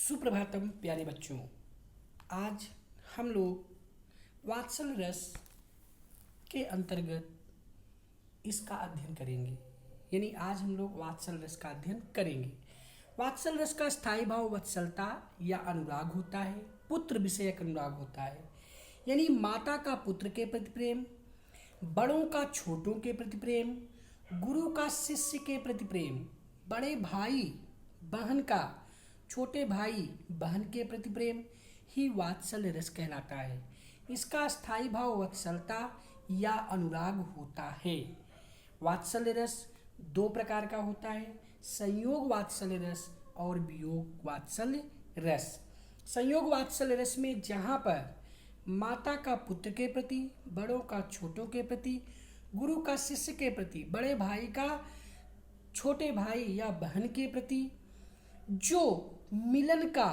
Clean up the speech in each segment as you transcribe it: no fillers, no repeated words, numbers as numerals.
सुप्रभातम प्यारे बच्चों। आज हम लोग वात्सल्य रस के अंतर्गत इसका अध्ययन करेंगे। यानी आज हम लोग वात्सल्य रस का अध्ययन करेंगे। वात्सल्य रस का स्थायी भाव वत्सलता या अनुराग होता है, पुत्र विषयक अनुराग होता है। यानी माता का पुत्र के प्रति प्रेम, बड़ों का छोटों के प्रति प्रेम, गुरु का शिष्य के प्रति प्रेम, बड़े भाई बहन का छोटे भाई बहन के प्रति प्रेम ही वात्सल्य रस कहलाता है। इसका स्थायी भाव वत्सलता या अनुराग होता है। वात्सल्य रस दो प्रकार का होता है, संयोग वात्सल्य रस और वियोग वात्सल्य रस। संयोग वात्सल्य रस में जहाँ पर माता का पुत्र के प्रति, बड़ों का छोटों के प्रति, गुरु का शिष्य के प्रति, बड़े भाई का छोटे भाई या बहन के प्रति जो मिलन का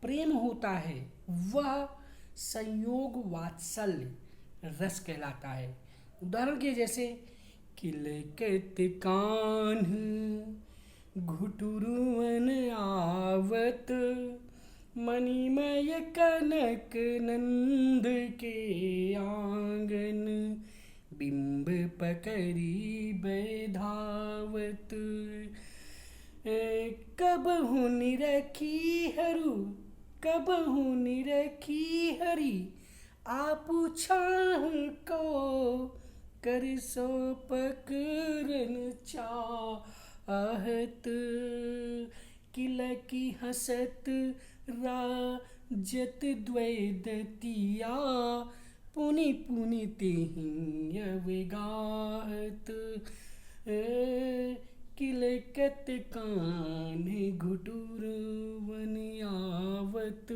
प्रेम होता है वह संयोग वात्सल्य रस कहलाता है। उदाहरण के जैसे किलकत कान्ह घुटुरुवन आवत, मणिमय कनक नंद के आंगन, बिंब पकड़ी बैधावत, कबहु निरखी हरू कबहु निरखी हरि, आप छाह को कर सो पकड़न चाहत, किलकी हसत राजत द्वैदतिया, पुनि पुनि तेहि अविगाहत, किलकत कान्ह घुटुरुवन आवत।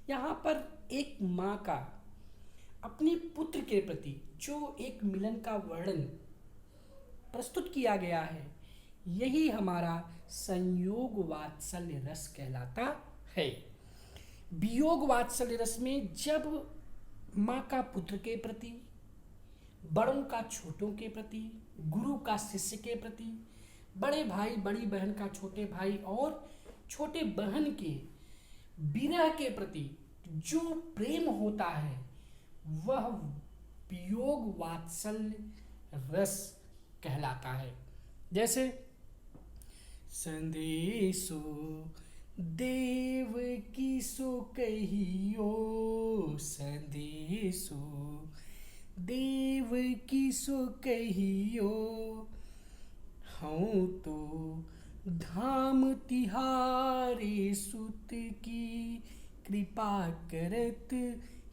यहाँ पर एक माँ का अपने पुत्र के प्रति जो एक मिलन का वर्णन प्रस्तुत किया गया है, यही हमारा संयोग वात्सल्य रस कहलाता है। वियोग वात्सल्य रस में जब माँ का पुत्र के प्रति, बड़ों का छोटों के प्रति, गुरु का शिष्य के प्रति, बड़े भाई बड़ी बहन का छोटे भाई और छोटे बहन के विरह के प्रति जो प्रेम होता है वह वियोग वात्सल्य रस कहलाता है। जैसे संदेशो देवकी सो कहियो, संदेशो देवकी सो कहियो, हूँ तो धाम तिहारे सुत की, कृपा करत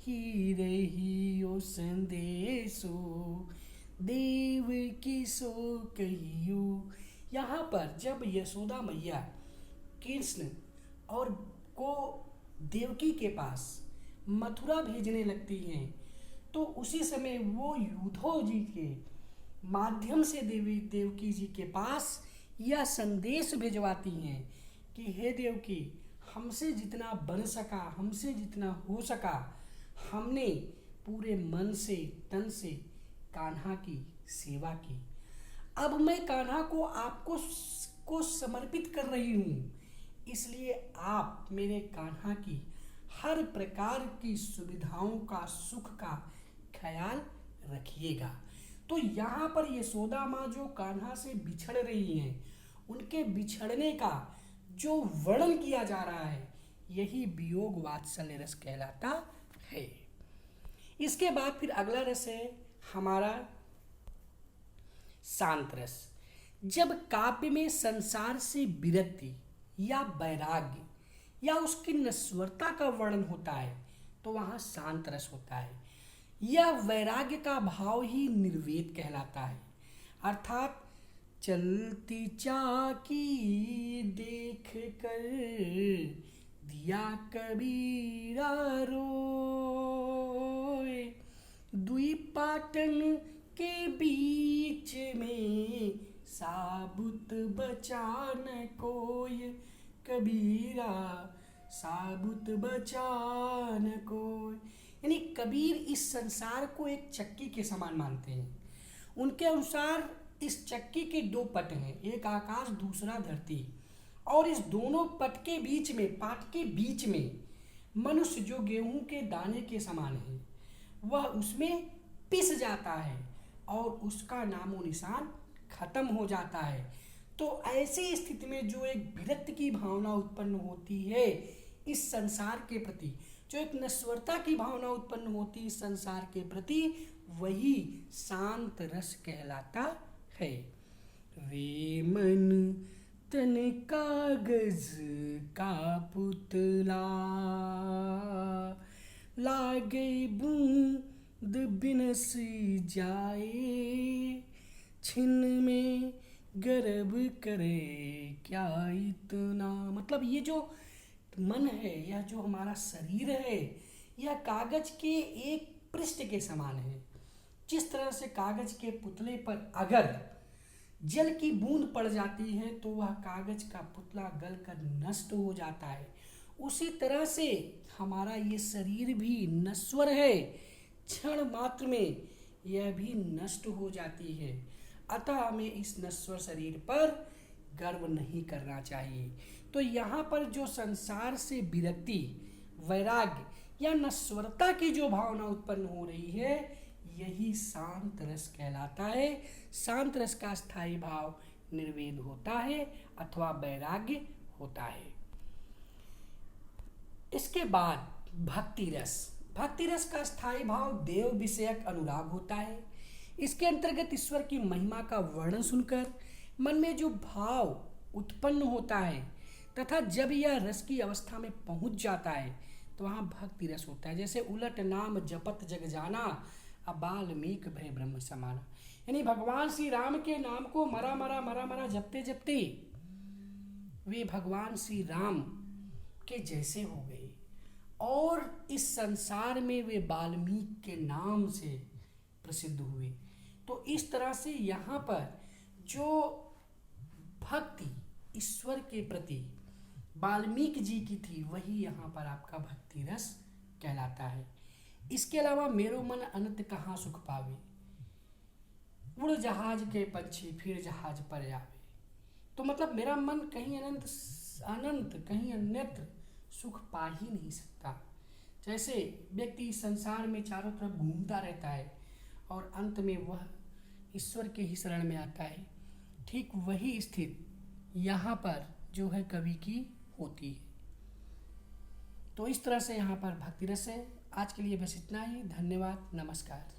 ही रहियो, संदेशो देवकी सो कहियो। यहाँ पर जब यशोदा मैया कृष्ण और को देवकी के पास मथुरा भेजने लगती हैं तो उसी समय वो युद्धो जी के माध्यम से देवी देवकी जी के पास यह संदेश भिजवाती हैं कि हे देवकी, हमसे जितना बन सका, हमसे जितना हो सका, हमने पूरे मन से तन से कान्हा की सेवा की। अब मैं कान्हा को आपको समर्पित कर रही हूँ, इसलिए आप मेरे कान्हा की हर प्रकार की सुविधाओं का, सुख का ख्याल रखिएगा। तो यहाँ पर यशोदा माँ जो कान्हा से बिछड़ रही हैं, उनके बिछड़ने का जो वर्णन किया जा रहा है, यही वियोग वात्सल्य रस कहलाता है। इसके बाद फिर अगला रस है हमारा शांत रस। जब काव्य में संसार से विरक्ति या वैराग्य या उसकी नश्वरता का वर्णन होता है तो वहाँ शांत रस होता है। यह वैराग्य का भाव ही निर्वेद कहलाता है। अर्थात चलती चाकी देख कर दिया कबीरा रोए, दुई पाटन के बीच में साबुत बचा न कोई, कबीरा साबुत बचा न कोई। यानी कबीर इस संसार को एक चक्की के समान मानते हैं। उनके अनुसार इस चक्की के दो पट हैं, एक आकाश दूसरा धरती, और इस दोनों पट के बीच में, पाट के बीच में मनुष्य जो गेहूं के दाने के समान है, वह उसमें पिस जाता है और उसका नामो निशान खत्म हो जाता है। तो ऐसी स्थिति में जो एक विरक्ति की भावना उत्पन्न होती है इस संसार के प्रति, जो एक नश्वरता की भावना उत्पन्न होती है इस संसार के प्रति, वही शांत रस कहलाता है। वे मन तन कागज का पुतला, लागे बूंद बिनस जाए, छिन में गर्भ करे क्या इतना। मतलब ये जो मन है, यह जो हमारा शरीर है, यह कागज के एक पृष्ठ के समान है। जिस तरह से कागज के पुतले पर अगर जल की बूंद पड़ जाती है तो वह कागज का पुतला गलकर नष्ट हो जाता है, उसी तरह से हमारा ये शरीर भी नश्वर है, क्षण मात्र में यह भी नष्ट हो जाती है। अतः हमें इस नश्वर शरीर पर गर्व नहीं करना चाहिए। तो यहाँ पर जो संसार से विरक्ति, वैराग्य या नश्वरता की जो भावना उत्पन्न हो रही है, यही शांत रस कहलाता है। शांत रस का स्थायी भाव निर्वेद होता है अथवा वैराग्य होता है। इसके बाद भक्ति रस। भक्ति रस का स्थायी भाव देव विषयक अनुराग होता है। इसके अंतर्गत ईश्वर की महिमा का वर्णन सुनकर मन में जो भाव उत्पन्न होता है तथा जब यह रस की अवस्था में पहुंच जाता है तो वहाँ भक्ति रस होता है। जैसे उलट नाम जपत जग जाना, अबाल्मीक भय ब्रह्म समाना। यानी भगवान श्री राम के नाम को मरा मरा जपते जपते वे भगवान श्री राम के जैसे हो गए और इस संसार में वे वाल्मीकि के नाम से प्रसिद्ध हुए। तो इस तरह से यहाँ पर जो भक्ति ईश्वर के प्रति वाल्मीकि जी की थी, वही यहाँ पर आपका भक्ति रस कहलाता है। इसके अलावा मेरो मन अनंत कहाँ सुख पावे, उड़ जहाज के पंछी फिर जहाज पर आवे। तो मतलब मेरा मन कहीं अनंत कहीं अन्यत्र सुख पा ही नहीं सकता। जैसे व्यक्ति इस संसार में चारों तरफ घूमता रहता है और अंत में वह ईश्वर के ही शरण में आता है, ठीक वही स्थिति यहाँ पर जो है कवि की होती है। तो इस तरह से यहाँ पर भक्ति रस है। आज के लिए बस इतना ही। धन्यवाद, नमस्कार।